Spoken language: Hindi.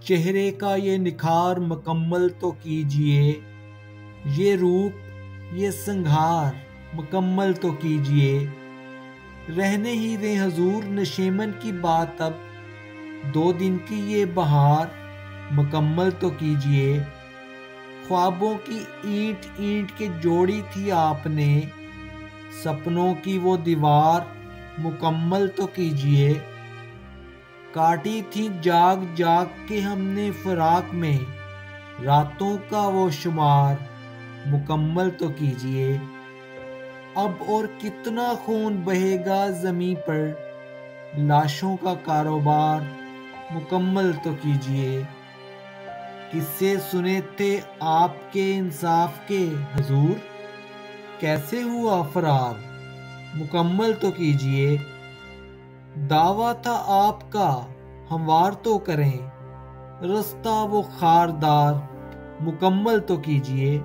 चेहरे का ये निखार मुकम्मल तो कीजिए, ये रूप ये संघार मुकम्मल तो कीजिए। रहने ही दें हजूर नशेमन की बात अब, 2 दिन की ये बहार मुकम्मल तो कीजिए। ख्वाबों की ईंट ईंट के जोड़ी थी आपने, सपनों की वो दीवार मुकम्मल तो कीजिए। काटी थी जाग जाग के हमने फराक में, रातों का वो शुमार मुकम्मल तो कीजिए। अब और कितना खून बहेगा ज़मीं पर, लाशों का कारोबार मुकम्मल तो कीजिए। किस्से सुने थे आपके इंसाफ के हजूर, कैसे हुआ फरार मुकम्मल तो कीजिए। दावा था आपका हमवार तो करें, रास्ता वो खारदार मुकम्मल तो कीजिए।